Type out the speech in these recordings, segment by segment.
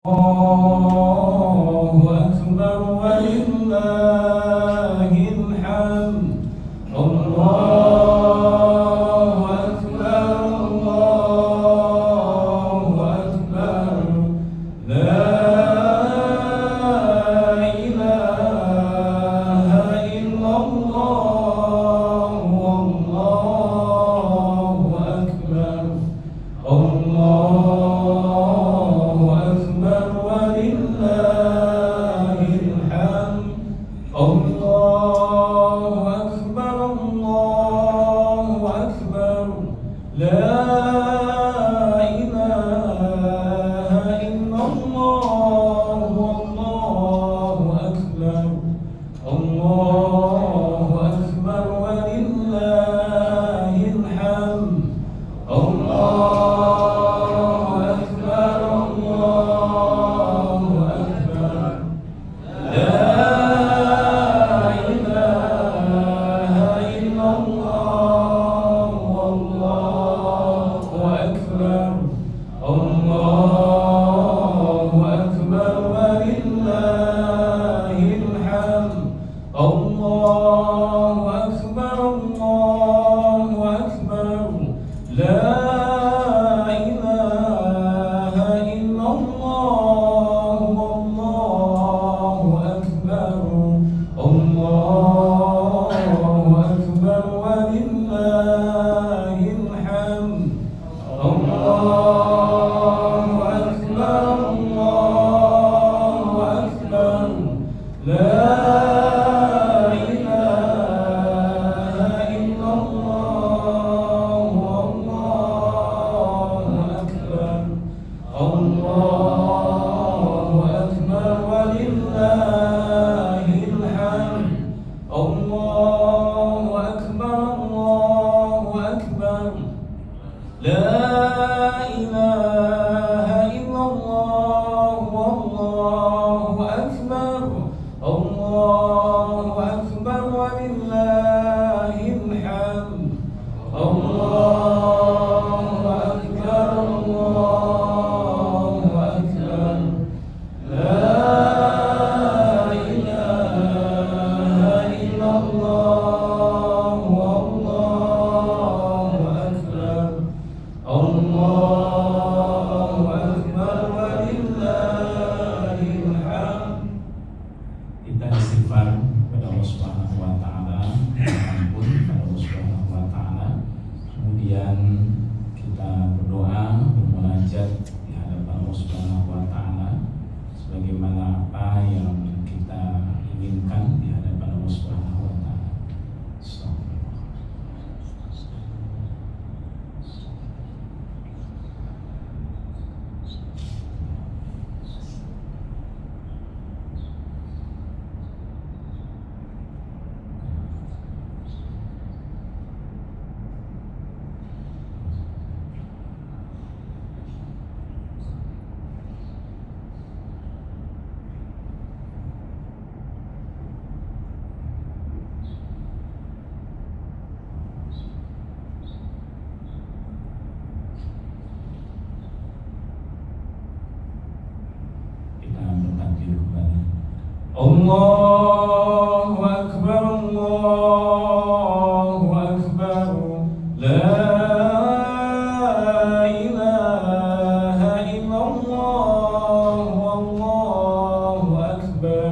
الله أكبر ولله الحمد. الله أكبر الله أكبر لا إله إلا الله والله أكبر. الله أكبر ولله الحمد. الله أكبر الله أكبر لا إله إلا الله والله أكبر. الله أكبر ولله الحمد. الله أكبر الله أكبر لا إله إلا الله والله أكبر. الله أكبر ولله الحمد. الله أكبر الله أكبر لا إله إلا الله والله أكبر. الله أكبر ولله الحمد. الله أكبر الله أكبر لا إله إلا الله والله أكبر. الله أكبر ولله الحمد. الله أكبر الله أكبر لا إله إلا الله والله أكبر. الله أكبر ولله الحمد. الله أكبر الله أكبر لا إله إلا الله والله أكبر. الله أكبر ولله الحمد. Kita istighfar kepada Allah Subhanahu wa taala, ampun kepada Allah Subhanahu wa taala. Kemudian kita berdoa, bermunajat di hadapan Allah Subhanahu wa taala sebagaimana apa yang kita inginkan di hadapan Allah Subhanahu wa taala. الله أكبر الله أكبر لا إله إلا الله والله أكبر.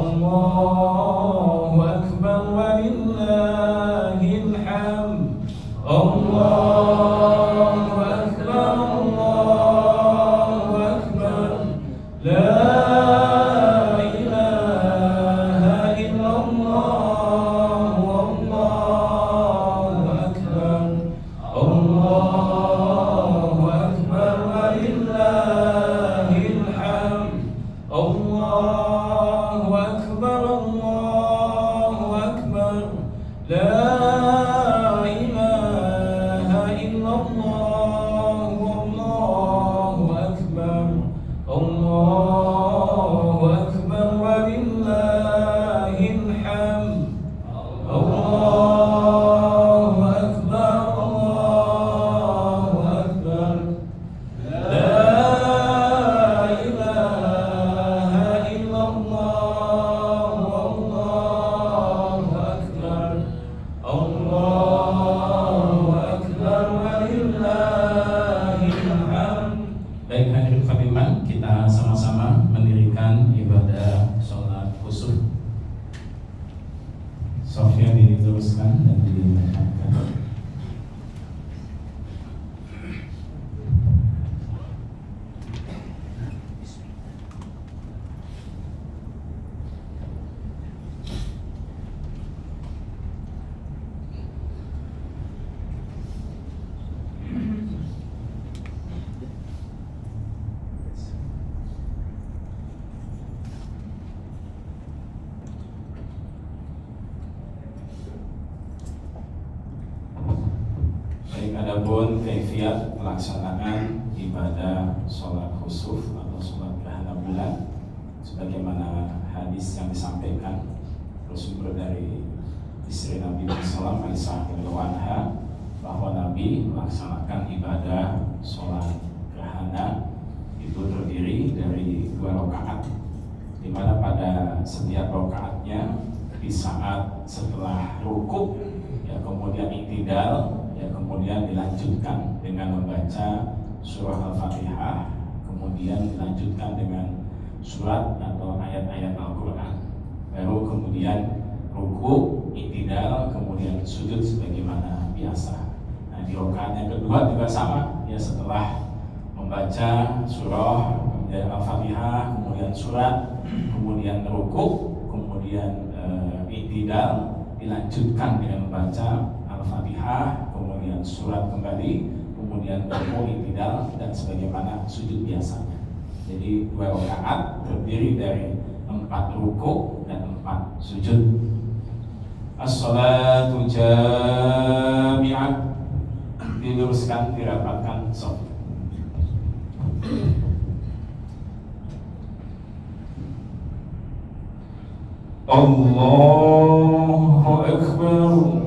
الله أكبر ولله الحمد. الله أكبر الله أكبر لا beriman, kita sama-sama mendirikan ibadah sholat khusuf. Sofia diteruskan dan dibacakan. Adapun kaifiat pelaksanaan ibadah sholat khusuf atau sholat gerhana bulan, sebagaimana hadis yang disampaikan bersumber dari istri Nabi Muhammad Aisyah radhiyallahu anha, bahwa Nabi melaksanakan ibadah sholat gerhana itu terdiri dari 2 rakaat, di mana pada setiap rakaatnya di saat setelah rukuk ya kemudian i'tidal, ya kemudian dilanjutkan dengan membaca surah Al-Fatihah, kemudian dilanjutkan dengan surat atau ayat-ayat Al-Quran, baru kemudian ruku, i'tidal, kemudian sujud sebagaimana biasa. Nah, di rakaat yang kedua juga sama, ya setelah membaca surah, kemudian Al-Fatihah, kemudian surat, kemudian ruku, kemudian i'tidal, dilanjutkan dengan membaca Al-Fatihah, kemudian surat kembali, kemudian ruku, i'tidal, dan sebagaimana sujud biasanya. Jadi 2 rakaat terdiri dari 4 ruku dan 4 sujud. As-salatu jami'ah, diluruskan, dirapatkan soft. Allahu Akbar.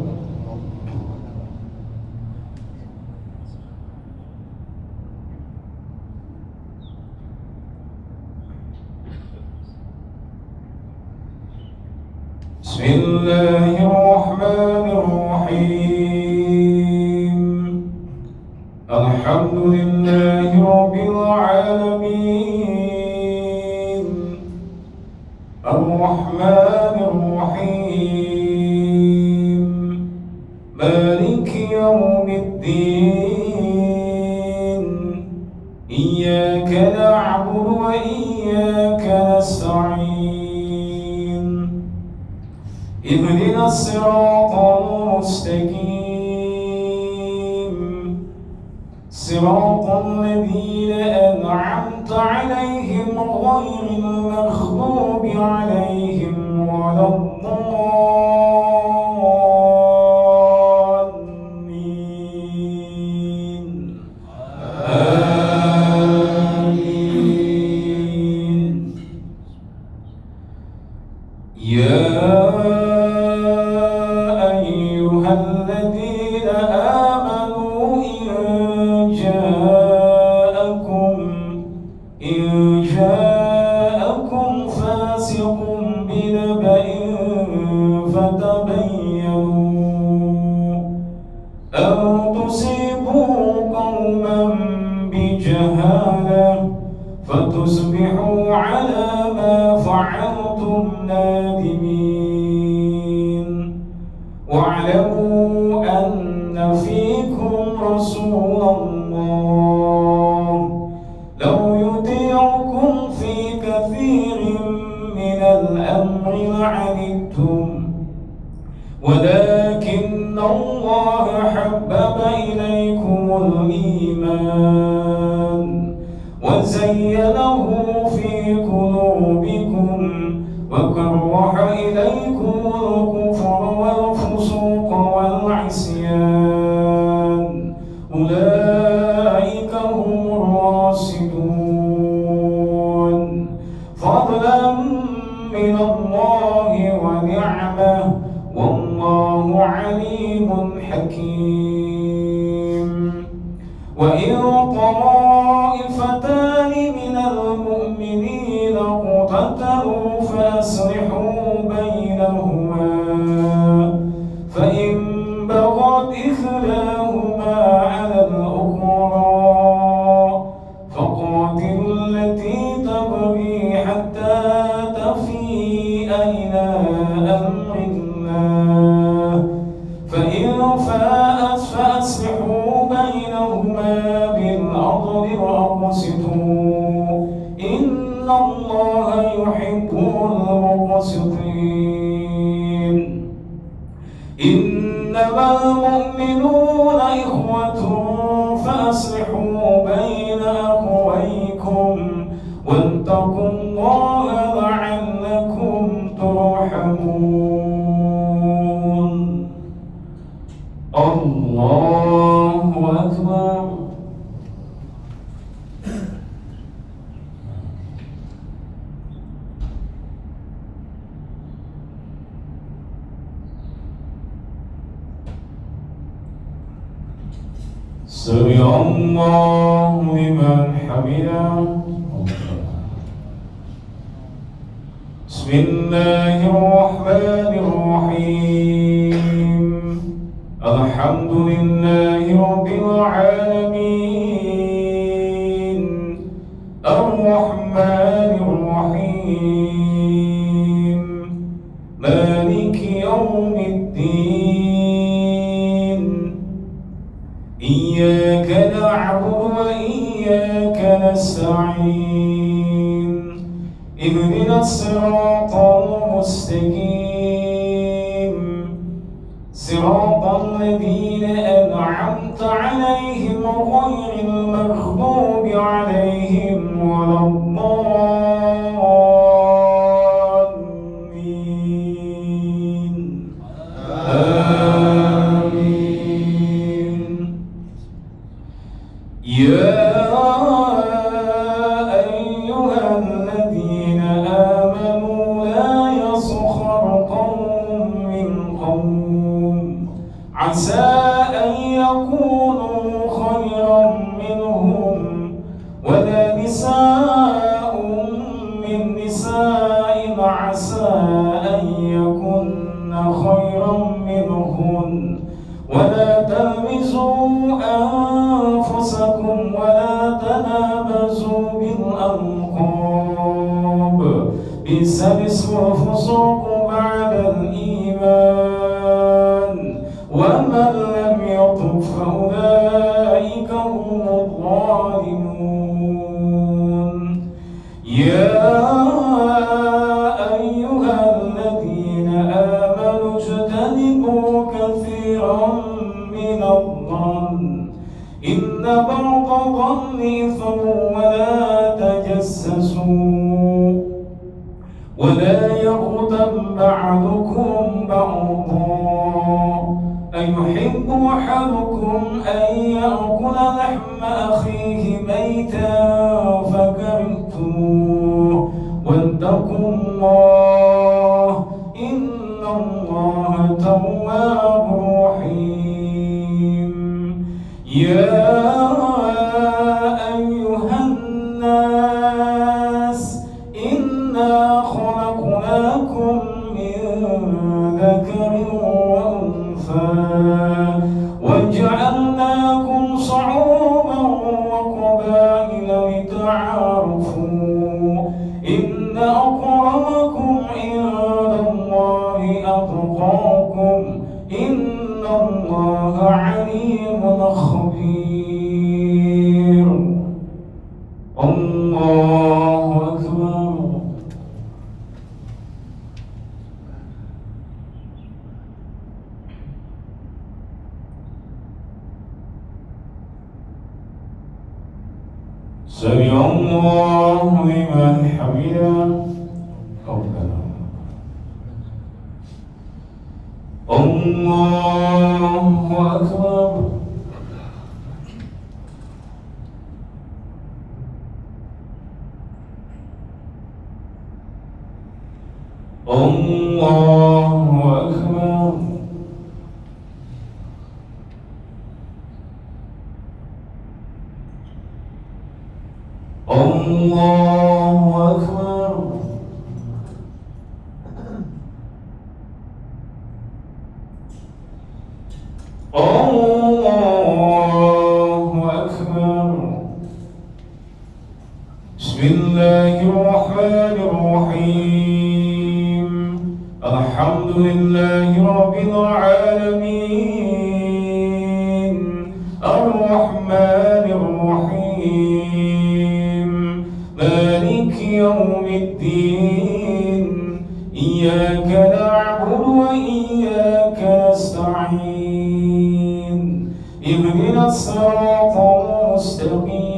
Bismillahirrahmanirrahim. Alhamdulillahi rabbil alamin. Ar-Rahmanir Rahim. Maliki yaumiddin. Iyyaka na'budu wa iyyaka nasta'in. اهدنا الصراط المستقيم صراط الذين أنعمت عليهم غير المغضوب عليهم ولا الضالين آمين. إن جاءكم فاسق بنبأ فتبينوا أن تصيبوا قوما بجهالة فتصبحوا على ما فعلتم نادمين. واعلموا أن فيكم رسول الله لو يطيعكم في كثير من الأمر لعنتم ولكن الله حبب إليكم الإيمان وزينه في قلوبكم وكره إليكم الكفر والفسوق والعصيان أولئك هم الراشدون فضلا من الله ونعمة والله عليم حكيم. وإن طائفتان من المؤمنين اقتتلوا فأصلحوا بينهما فإن بغت إحداهما على الأخرى فقاتلوا تبغي حتى تفيء إلى أمر الله فإن فاءت فأصلحوا بينهما بالعدل وأقسطوا إن الله يحب المقسطين إنما المؤمنون إخوة فأصلحوا بين أخويكم واتقوا الله لعلكم ترحمون. الله أكبر. سمع الله لمن حمده. بسم الله الرحمن الرحيم الحمد لله رب العالمين الرحمن الرحيم مالك يوم الدين إياك نعبد وإياك نستعين اهدنا الصراط المستقيم صراط الذين أنعمت عليهم غير المغضوب عليهم ولا الضالين آمين. يا أيها الذين آمنوا لا يسخر قوم من قوم عسى أن يكونوا خيرا منهم ولا نساء من نساء عسى أن يكن خيرا منهن ولا تلمزوا أنفسكم ولا تنابزوا بالألقاب بئس الاسم الفسوق بعد الإيمان ومن لم يتب فأولئك هم الظالمون. يا أيها الذين آمنوا اجتنبوا كثيرا من الظن إن بعض الظن إثم ولا تجسسوا ولا يغتب بعضكم بعضا أيحب أحدكم أن يأكل لحم أخيه ميتا فكرهتموه واتقوا الله إن الله تواب رحيم. يا أيها الناس إنا خلقناكم من ذكر وأنثى وجعلناكم شعوبا وقبائل لتعارفوا إن أكرمكم عند الله أتقاكم إن الله عليم خبير. الله أكبر. سمع الله لمن حمده. ربنا الله أكبر. الله أكبر. الله أكبر. الله أكبر. بسم الله الرحمن الرحيم الحمد لله رب العالمين الرحمن الرحيم مالك يوم الدين إياك نعبد وإياك نستعين اهدنا الصراط المستقيم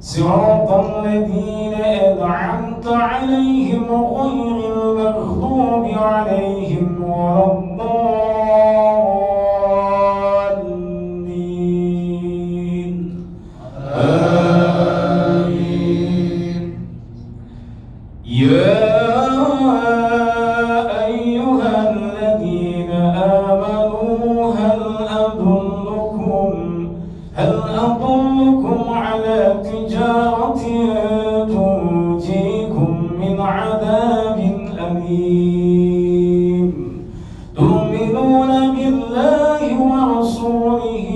صراط الذين أنعمت عليهم غير المغضوب عليهم ولا الضالين آمين يا أيها الذين آمنوا هل أدلكم على تجارة تنجيكم من عذاب أليم تؤمنون بالله ورسوله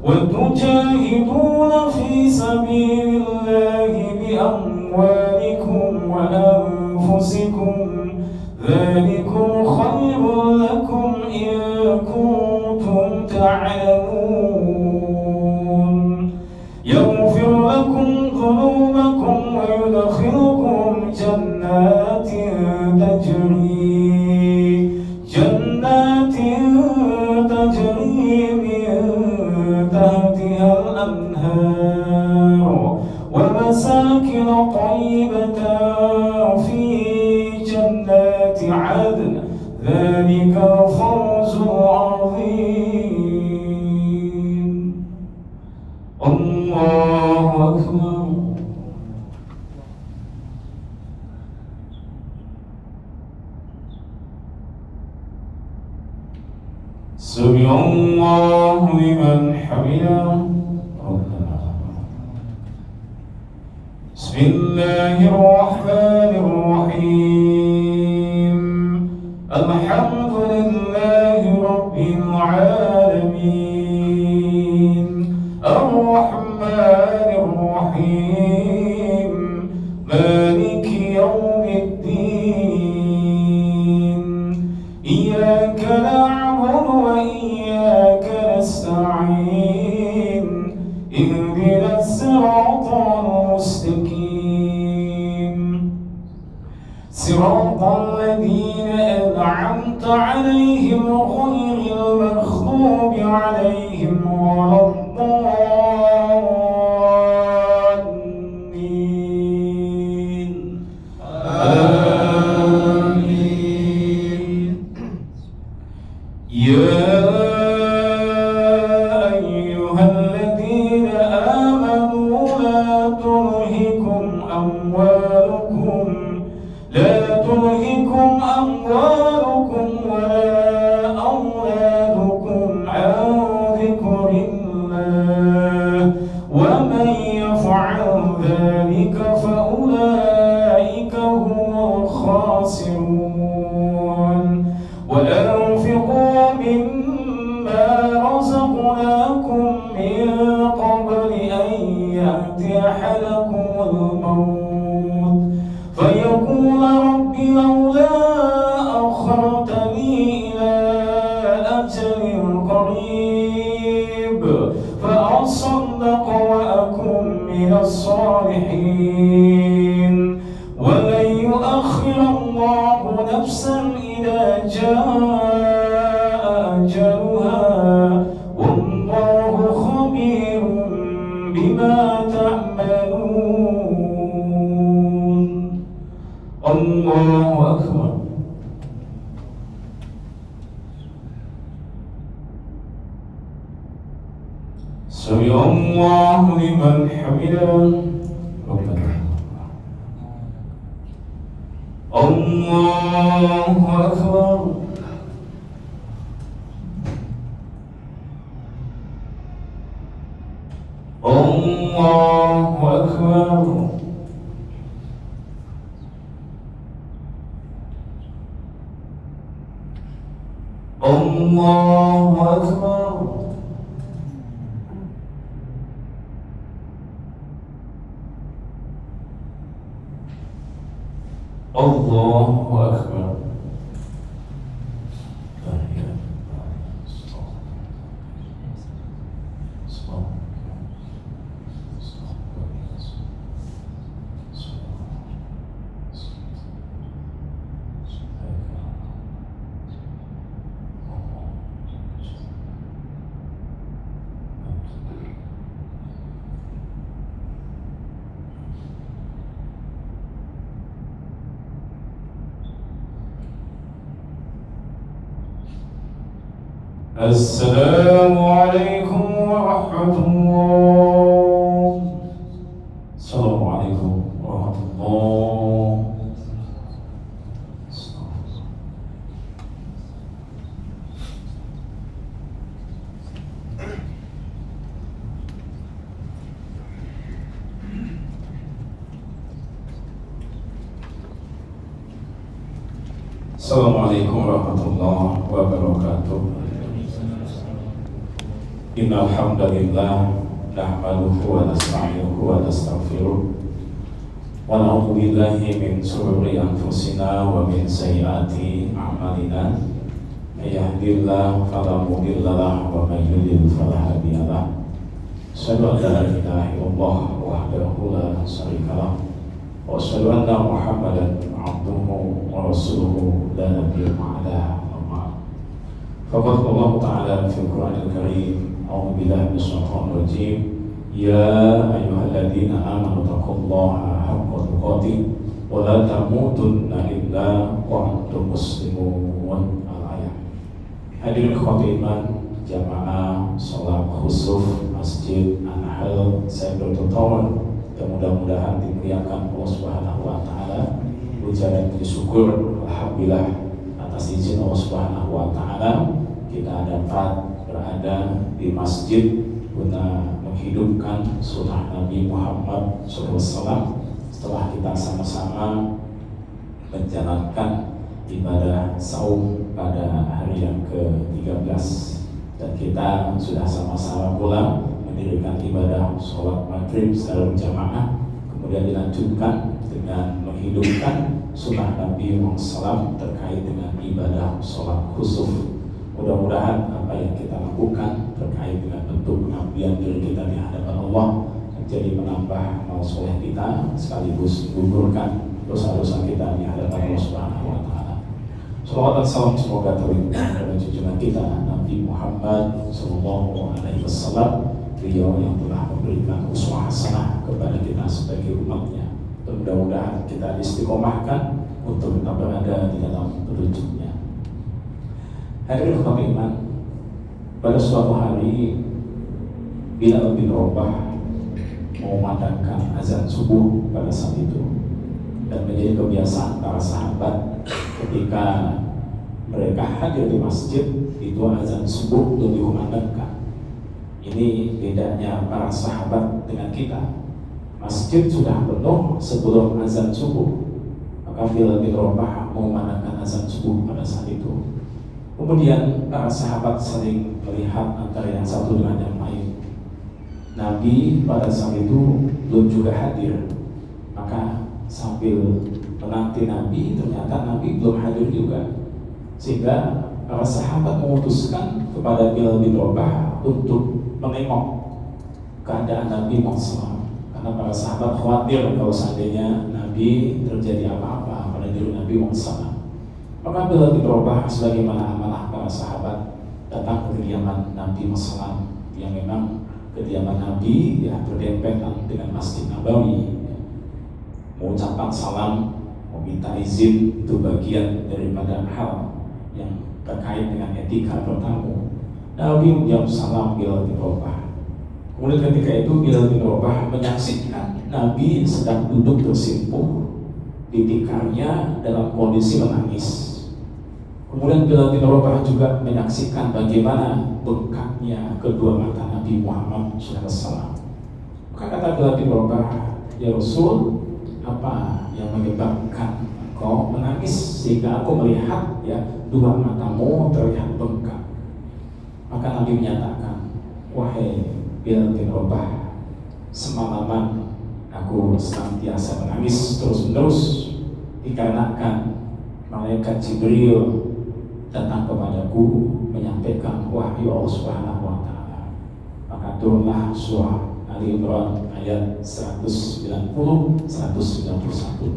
وتجاهدون في سبيل الله بأموالكم وأنفسكم ذلكم خير لكم إن كنتم تعلمون يغفر لكم ذنوبكم ويدخلكم جنات تجري من تحتها الأنهار ومساكن طيبة في جنات عدن ذلك الفوز العظيم الله أكبر سمع الله لمن حمده ربنا بسم الله الرحمن الرحيم الحمد لله رب العالمين الرحمن الرحيم مالك يوم الدين إياك نعبد وإياك نستعين اهدنا الصراط المستقيم صراط الذين أنعمت عليهم غير المغضوب عليهم ولا الضالين آمين يا أيها الذين آمنوا لا تلهكم أموالكم ولا أولادكم عن ذكر الله ومن يفعل ذلك فأولئك هم الخاسرون وأنفقوا مما رزقناكم من قبل أن يأتي أحدكم الموت فيقول رب لولا أخرتني إلى أجل قريب فأصدق وأكن من الصالحين ولن يؤخر الله نفسا إذا جاء أجلها والله خبير بما تعملون الله أكبر سمع الله لمن حمده ربنا الله أكبر الله أكبر الله أكبر Allahu Akbar. السلام عليكم ورحمة الله. السلام عليكم ورحمة الله. السلام عليكم ورحمة الله وبركاته. Innal hamdalillah nahmaduhu wa nasta'inuhu wa nastaghfiruh wa na'udzu billahi min shururi anfusina wa min sayyiati a'malina. May yahdihillahu fala mudilla lahu wa may yudlil fala hadiya lahu. Asyhadu an la ilaha illallah wahdahu la syarika lahu wa asyhadu anna Muhammadan 'abduhu wa rasuluhu la nabiyya ba'dahu. Faqad Allah Ta'ala fil Qur'anil Karim, a'udzu billahi minasyaitonir rajim, ya ayyuhalladzina amanu taqullaha haqqa tuqatih wa la tamutunna illa wa antum muslimun. Al-ayat. Hadirin ikhwati iman, jamaah salat khusuf Masjid An-Nahl Saidul Tawon, yang mudah-mudahan dimuliakan Allah Subhanahu wa taala. Puja dan syukur alhamdulillah atas izin Allah Subhanahu wa taala kita dapat berada di masjid guna menghidupkan sunnah Nabi Muhammad SAW setelah kita sama-sama menjalankan ibadah saum pada hari yang ke-13, dan kita sudah sama-sama pula mendirikan ibadah sholat maghrib secara berjamaah, kemudian dilanjutkan dengan menghidupkan sunnah Nabi Muhammad SAW terkait dengan ibadah sholat khusuf. Mudah-mudahan apa yang kita lakukan terkait dengan bentuk pengabdian diri kita di hadapan Allah menjadi menambah amal soleh kita, sekaligus menggugurkan dosa-dosa kita di hadapan Allah Subhanahu wa taala. Shalawat dan salam semoga terlimpah kepada junjungan kita Nabi Muhammad sallallahu alaihi wasallam, beliau yang telah memberikan uswah hasanah kepada kita sebagai umatnya. Dan mudah-mudahan kita istiqomahkan untuk tetap berada di dalam petunjuknya. Hadirin kami iman, pada suatu hari Bilal bin Rabah memandangkan azan subuh pada saat itu, dan menjadi kebiasaan para sahabat ketika mereka hadir di masjid itu azan subuh belum dikumandangkan. Ini bedanya para sahabat dengan kita. Masjid sudah penuh sebelum azan subuh, maka Bilal bin Rabah memandangkan azan subuh pada saat itu. Kemudian para sahabat saling melihat antara yang satu dengan yang lain. Nabi pada saat itu belum juga hadir, maka sambil menanti Nabi, ternyata Nabi belum hadir juga, sehingga para sahabat memutuskan kepada Bilal bin Rabah untuk menengok keadaan Nabi Muhammad, karena para sahabat khawatir kalau seandainya Nabi terjadi apa-apa pada diri Nabi Muhammad. Maka Bilal bin Rabah sebagaimana amanah para sahabat datang ke kediaman Nabi Muhammad, yang memang kediaman Nabi ya berdempetan dengan Masjid Nabawi. Mengucapkan salam, meminta izin, itu bagian daripada hal yang terkait dengan etika bertamu. Nabi menjawab salam Bilal bin Rabah. Kemudian ketika itu Bilal bin Rabah menyaksikan Nabi sedang duduk tersimpuh di tikarnya dalam kondisi menangis. Kemudian Bilal bin Rabah juga menyaksikan bagaimana bengkaknya kedua mata Nabi Muhammad SAW. Maka kata Bilal bin Rabah, ya Rasul, apa yang menyebabkan engkau menangis sehingga aku melihat ya dua matamu terlihat bengkak? Maka Nabi menyatakan, wahai Bilal bin Rabah, semalaman aku senantiasa menangis terus-menerus dikarenakan malaikat Jibril datang kepadaku menyampaikan wahyu Allah Subhanahu wa taala. Maka turunlah surah Ali Imran ayat 190 191.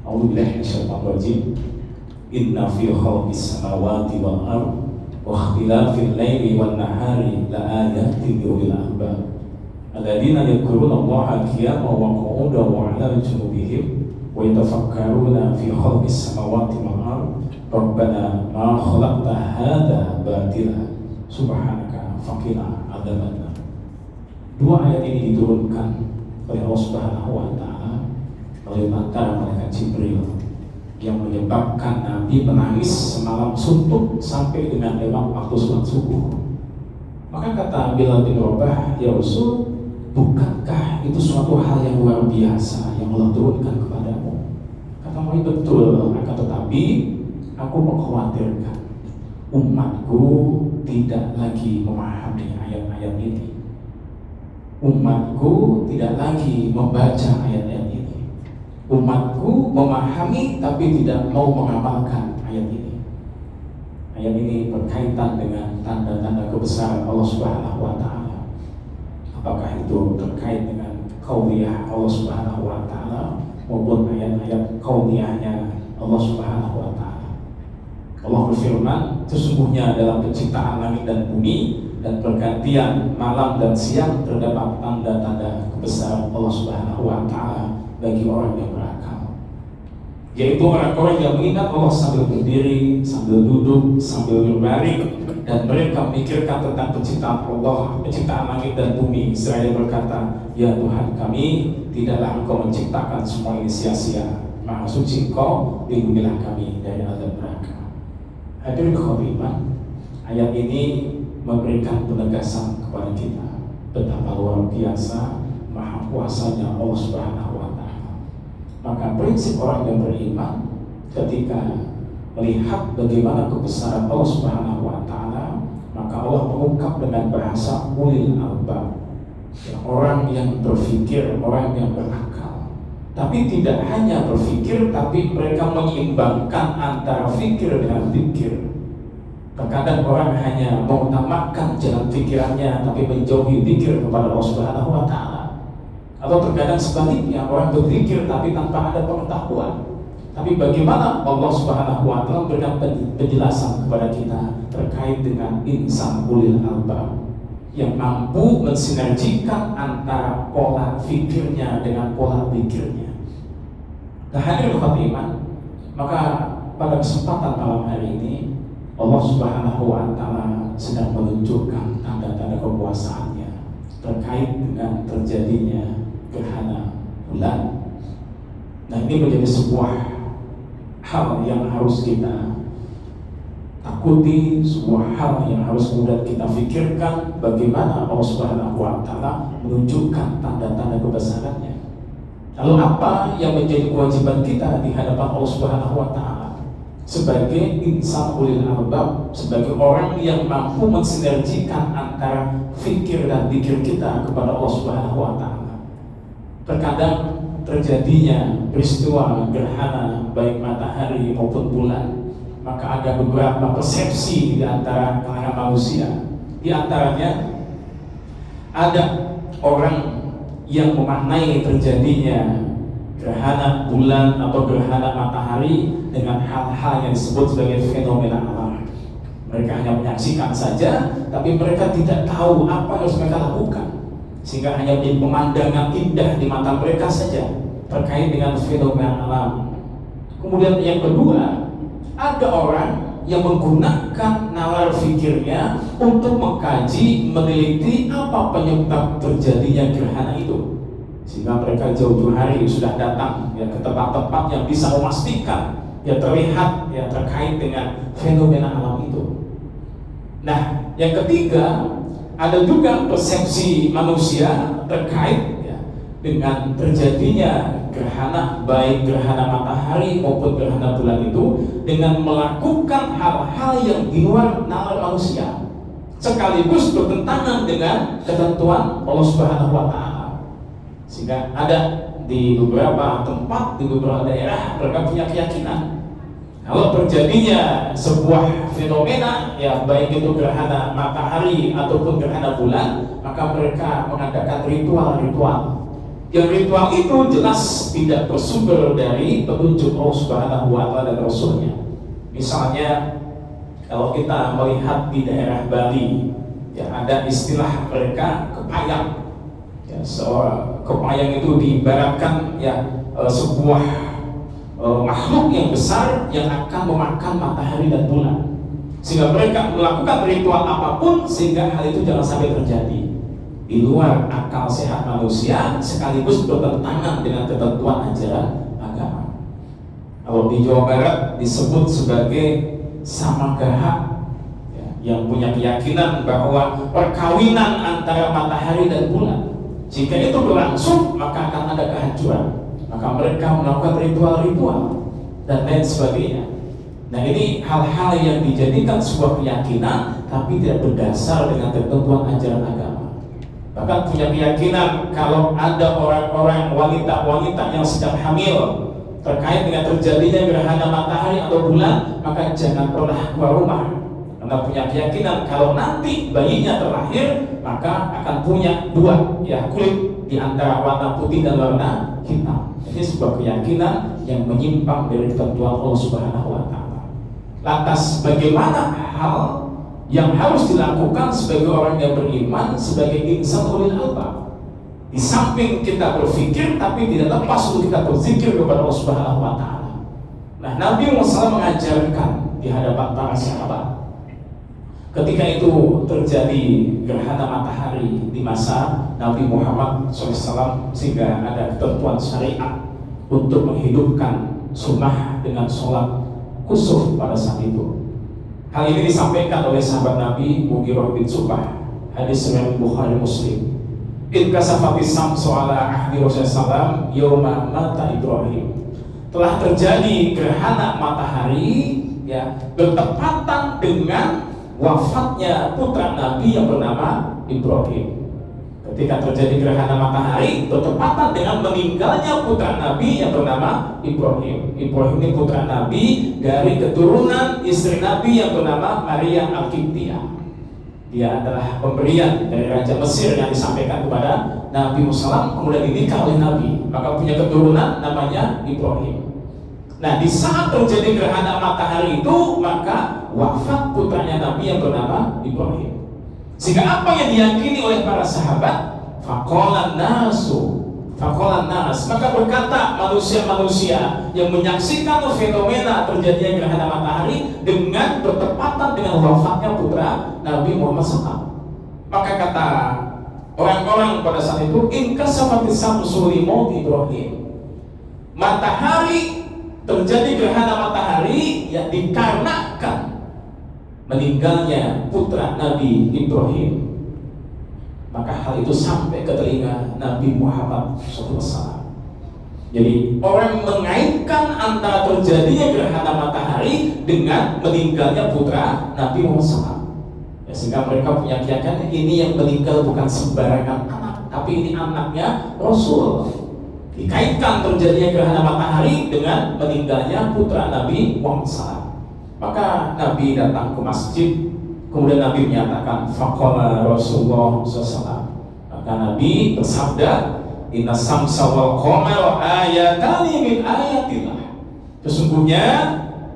A'udzubillahi minasyaitonir rajim. Inna fi khalqis samawati wal ardh wa ikhtilafil laili wan nahari laayatin liulil albab. Alladzina yadhkuruna Allaha qiyaman wa qu'udan wa 'ala junubihim wa yatafakkaruna fi khalqis samawati wal ardh. Rabbana ma khalaqta hadza batila subhanaka faqina adzabannar. Dua ayat ini diturunkan oleh Allah Subhanahu wa taala melalui antara malaikat Jibril yang menyebabkan Nabi menangis semalam suntuk sampai dengan lewat waktu sholat subuh. Maka kata Bilal bin Rabah, ya Rasul, bukankah itu suatu hal yang luar biasa yang Allah turunkan kepadamu? Kata Nabi, betul, akan tetapi aku mengkhawatirkan umatku tidak lagi memahami ayat-ayat ini. Umatku tidak lagi membaca ayat-ayat ini. Umatku memahami tapi tidak mau mengamalkan ayat ini. Ayat ini berkaitan dengan tanda-tanda kebesaran Allah Subhanahu wa taala. Apakah itu terkait dengan qauliyah Allah Subhanahu wa taala maupun ayat-ayat qauliyahnya Allah Subhanahu wa taala. Allah berfirman, sesungguhnya dalam penciptaan langit dan bumi dan pergantian malam dan siang terdapat tanda-tanda kebesaran Allah Subhanahu wa taala bagi orang yang berakal. Yaitu orang-orang yang mengingat Allah sambil berdiri, sambil duduk, sambil berbaring, dan mereka memikirkan tentang penciptaan Allah, penciptaan langit dan bumi, seraya berkata, ya Tuhan kami, tidaklah Engkau menciptakan semua ini sia-sia. Maha suci Engkau, lindungilah kami dari azab neraka. Hadirin khotibah, ayat ini memberikan penegasan kepada kita betapa luar biasa maha kuasanya Allah Subhanahu wa taala. Maka prinsip orang yang beriman ketika melihat bagaimana kebesaran Allah Subhanahu wa taala, maka Allah mengungkap dengan bahasa ulil albab, orang yang berpikir, orang yang berakal. Tapi tidak hanya berpikir, tapi mereka menyeimbangkan antara fikir dengan zikir. Terkadang orang hanya mengutamakan jalan pikirannya tapi menjauhi zikir kepada Allah Subhanahu wa taala. Atau terkadang sebaliknya, orang berzikir tapi tanpa ada pengetahuan. Tapi bagaimana Allah Subhanahu wa taala memberikan penjelasan kepada kita terkait dengan insan ulil albab yang mampu mensinergikan antara pola fikirnya dengan pola zikirnya. Nah, hadirin khotibah, maka pada kesempatan malam hari ini Allah Subhanahu wa taala sedang menunjukkan tanda-tanda kekuasaannya terkait dengan terjadinya gerhana bulan. Nah, ini menjadi sebuah hal yang harus kita takuti, sebuah hal yang harus kemudian kita pikirkan bagaimana Allah Subhanahu wa taala menunjukkan tanda-tanda kebesarannya. Lalu apa yang menjadi kewajiban kita di hadapan Allah Subhanahu wa taala sebagai insan ulil albab, sebagai orang yang mampu mensinergikan antara fikir dan zikir kita kepada Allah Subhanahu wa taala. Terkadang terjadinya peristiwa gerhana baik matahari maupun bulan, maka ada beberapa persepsi di antara kalangan manusia. Di antaranya ada orang yang memaknai terjadinya gerhana bulan atau gerhana matahari dengan hal-hal yang disebut sebagai fenomena alam. Mereka hanya menyaksikan saja, tapi mereka tidak tahu apa yang harus mereka lakukan, sehingga hanya menjadi pemandangan indah di mata mereka saja terkait dengan fenomena alam. Kemudian yang kedua, ada orang yang menggunakan nalar fikirnya untuk mengkaji, meneliti apa penyebab terjadinya gerhana itu, sehingga mereka jauh-jauh hari sudah datang ya ke tempat-tempat yang bisa memastikan ya terlihat ya terkait dengan fenomena alam itu. Nah, yang ketiga, ada juga persepsi manusia terkait ya dengan terjadinya gerhana, baik gerhana matahari maupun gerhana bulan itu, dengan melakukan hal-hal yang di luar nalar manusia, sekaligus bertentangan dengan ketentuan Allah Subhanahu wa taala. Sehingga ada di beberapa tempat, di beberapa daerah mereka punya keyakinan kalau terjadinya sebuah fenomena, ya baik itu gerhana matahari ataupun gerhana bulan, maka mereka mengadakan ritual-ritual. Yang ritual itu jelas tidak bersumber dari petunjuk Allah Subhanahu wa Ta'ala dan Rasulnya. Misalnya kalau kita melihat di daerah Bali, ya ada istilah mereka kepayang. Ya, seorang kepayang itu diibaratkan sebuah makhluk yang besar yang akan memakan matahari dan bulan, sehingga mereka melakukan ritual apapun sehingga hal itu jangan sampai terjadi di luar akal sehat manusia, sekaligus bertentangan dengan ketentuan ajaran agama. Kalau di Jawa Barat disebut sebagai samagaha, yang punya keyakinan bahwa perkawinan antara matahari dan bulan, jika itu berlangsung maka akan ada kehancuran. Maka mereka melakukan ritual-ritual dan lain sebagainya. Nah, ini hal-hal yang dijadikan sebuah keyakinan tapi tidak berdasar dengan ketentuan ajaran agama. Bahkan punya keyakinan kalau ada orang-orang wanita-wanita yang sedang hamil terkait dengan terjadinya gerhana matahari atau bulan, maka jangan pernah keluar rumah. Karena punya keyakinan kalau nanti bayinya terlahir, maka akan punya dua kulit di antara warna putih dan warna hitam. Ini sebuah keyakinan yang menyimpang dari ketentuan Allah Subhanahu wa Ta'ala. Lantas bagaimana hal yang harus dilakukan sebagai orang yang beriman, sebagai insan ulil albab? Di samping kita berpikir, tapi tidak lepas untuk kita berzikir kepada Allah Subhanahu wa Ta'ala. Nah, Nabi Muhammad mengajarkan di hadapan para sahabat ketika itu terjadi gerhana matahari di masa Nabi Muhammad SAW, sehingga ada ketentuan syariat untuk menghidupkan sunnah dengan sholat kusuf pada saat itu. Hal ini disampaikan oleh sahabat Nabi Mughirah bin Subah, hadis riwayat Bukhari Muslim. In kasafatis samsu ala ahdi Rasulullah yawma mata Ibrahim. Telah terjadi gerhana matahari bertepatan dengan wafatnya putra Nabi yang bernama Ibrahim. Ketika terjadi gerhana matahari bertepatan dengan meninggalnya putra Nabi yang bernama Ibrahim. Ibrahim ini putra Nabi dari keturunan istri Nabi yang bernama Maria Al-Qibtiyah. Dia adalah pemberian dari Raja Mesir yang disampaikan kepada Nabi Muhammad, kemudian dinikah oleh Nabi, maka punya keturunan namanya Ibrahim. Nah, di saat terjadi gerhana matahari itu, maka wafat putranya Nabi yang bernama Ibrahim. Sehingga apa yang diyakini oleh para sahabat, faqalan nas, maka berkata manusia-manusia yang menyaksikan fenomena terjadinya gerhana matahari dengan bertepatan dengan wafatnya putra Nabi Muhammad SAW. Maka kata orang-orang pada saat itu, in kasafatis samsu li mauti Ibrahim. Matahari terjadi gerhana matahari yang dikarenakan meninggalnya putra Nabi Ibrahim. Maka hal itu sampai ke telinga Nabi Muhammad SAW. Jadi orang mengaitkan antara terjadinya gerhana matahari dengan meninggalnya putra Nabi Muhammad SAW. Sehingga mereka punya keyakinan ini yang meninggal bukan sembarangan anak, tapi ini anaknya Rasul. Dikaitkan terjadinya gerhana matahari dengan meninggalnya putra Nabi Muhammad SAW. Maka Nabi datang ke masjid, kemudian Nabi menyatakan faqala Rasulullah SAW. Maka Nabi bersabda, inna samsa wal qamara ayatani min ayatillah. Sesungguhnya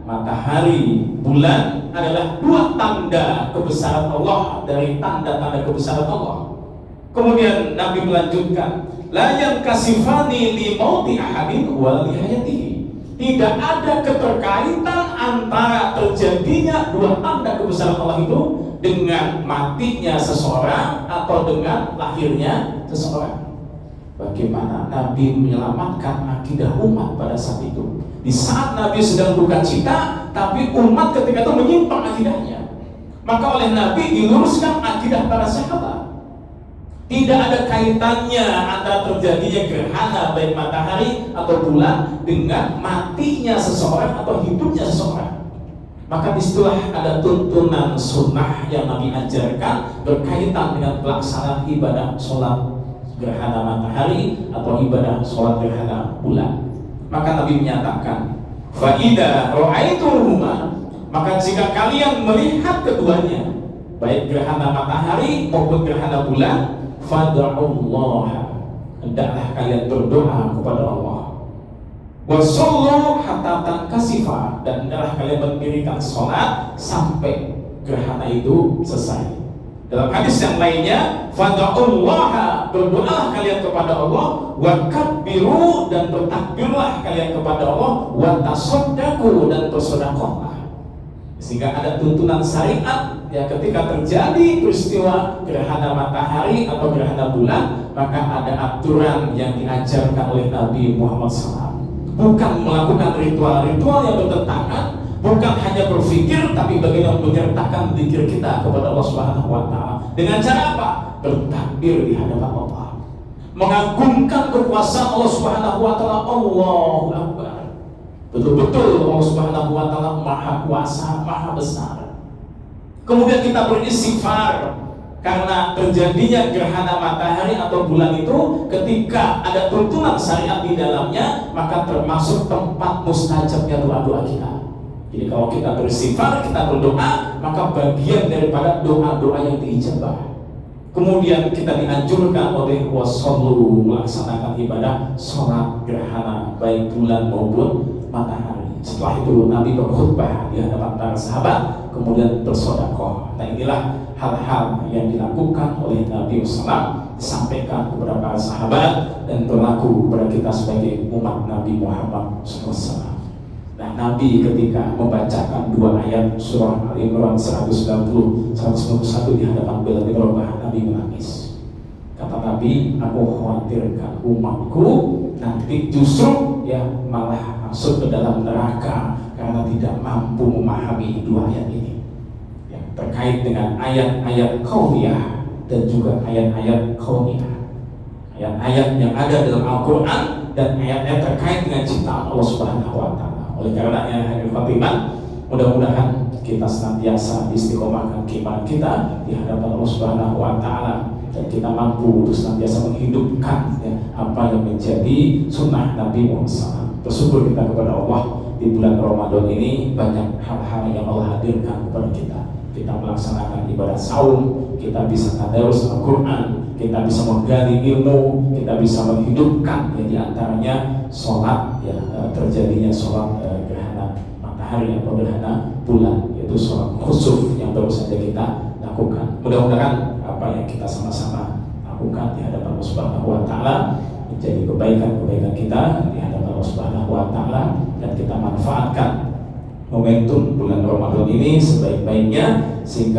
matahari, bulan adalah dua tanda kebesaran Allah dari tanda-tanda kebesaran Allah. Kemudian Nabi melanjutkan, la yankasifani li mauti ahadin wa li hayatihi. Tidak ada keterkaitan antara terjadinya dua tanda kebesaran Allah itu dengan matinya seseorang atau dengan lahirnya seseorang. Bagaimana Nabi menyelamatkan akidah umat pada saat itu? Di saat Nabi sedang duka cita, tapi umat ketika itu menyimpang akidahnya. Maka oleh Nabi diluruskan akidah para sahabat. Tidak ada kaitannya antara terjadinya gerhana baik matahari atau bulan dengan matinya seseorang atau hidupnya seseorang. Maka disitulah ada tuntunan sunnah yang Nabi ajarkan berkaitan dengan pelaksanaan ibadah sholat gerhana matahari atau ibadah sholat gerhana bulan. Maka Nabi menyatakan, fa idza ra'aitumuhuma, maka jika kalian melihat keduanya, baik gerhana matahari maupun gerhana bulan, fad'ullaha, hendaklah kalian berdoa kepada Allah. Wasallu hatta tankasifa, dan hendaklah kalian mendirikan sholat sampai gerhana itu selesai. Dalam hadis yang lainnya, fad'ullaha, berdoalah kalian kepada Allah, wa kabbiru, dan bertakbirlah kalian kepada Allah, wa tasaddaqu, dan bersedekahlah. Sehingga ada tuntunan syariat ya, ketika terjadi peristiwa gerhana matahari atau gerhana bulan, maka ada aturan yang diajarkan oleh Nabi Muhammad SAW. Bukan melakukan ritual-ritual yang bertentangan, bukan hanya berpikir, tapi bagaimana menyertakan zikir kita kepada Allah Subhanahu wa Ta'ala. Dengan cara apa? Bertakbir di hadapan Allah, mengagungkan kekuasaan Allah Subhanahu wa Ta'ala. Allahu Akbar. Betul-betul Allah Subhanahu wa Ta'ala Maha Kuasa, Maha Besar. Kemudian kita beristighfar karena terjadinya gerhana matahari atau bulan itu ketika ada tuntunan syariat di dalamnya, maka termasuk tempat mustajabnya doa-doa kita. Jadi kalau kita beristighfar, kita berdoa, maka bagian daripada doa-doa yang diijabah. Kemudian kita dianjurkan oleh wasallu, melaksanakan ibadah sholat gerhana baik bulan maupun matahari. Setelah itu Nabi berkhutbah di hadapan para sahabat, kemudian bersedekah. Nah, inilah hal-hal yang dilakukan oleh Nabi SAW, disampaikan kepada para sahabat dan berlaku kepada kita sebagai umat Nabi Muhammad SAW. Nah, Nabi ketika membacakan dua ayat surah Al-Imran 190-191 di hadapan Bilal bin Rabah, Nabi menangis. Kata Nabi, aku khawatirkan umatku nanti justru ya malah masuk ke dalam neraka karena tidak mampu memahami dua ayat ini ya, terkait dengan ayat-ayat kauniyah dan juga ayat-ayat kauniyah, ayat-ayat yang ada dalam Al-Quran dan ayat-ayat terkait dengan ciptaan Allah Subhanahu wa Ta'ala. Oleh karenanya, hadirin khatiman, mudah-mudahan kita senantiasa istiqomahkan keimanan kita di hadapan Allah Subhanahu wa Ta'ala, dan kita mampu untuk senantiasa menghidupkan ya, apa yang menjadi sunnah Nabi Muhammad SAW. Bersyukur kita kepada Allah, di bulan Ramadan ini banyak hal-hal yang Allah hadirkan kepada kita. Kita melaksanakan ibadah saum, kita bisa tadarus Al-Quran, kita bisa menggali ilmu, kita bisa menghidupkan ya, di antaranya sholat ya, terjadinya sholat gerhana matahari atau gerhana bulan, yaitu sholat khusuf yang baru saja kita lakukan. Mudah-mudahan apa yang kita sama-sama lakukan di hadapan Allah Subhanahu wa Ta'ala menjadi kebaikan-kebaikan kita di hadapan Allah Subhanahu wa Ta'ala, dan kita manfaatkan momentum bulan Ramadan ini sebaik-baiknya sehingga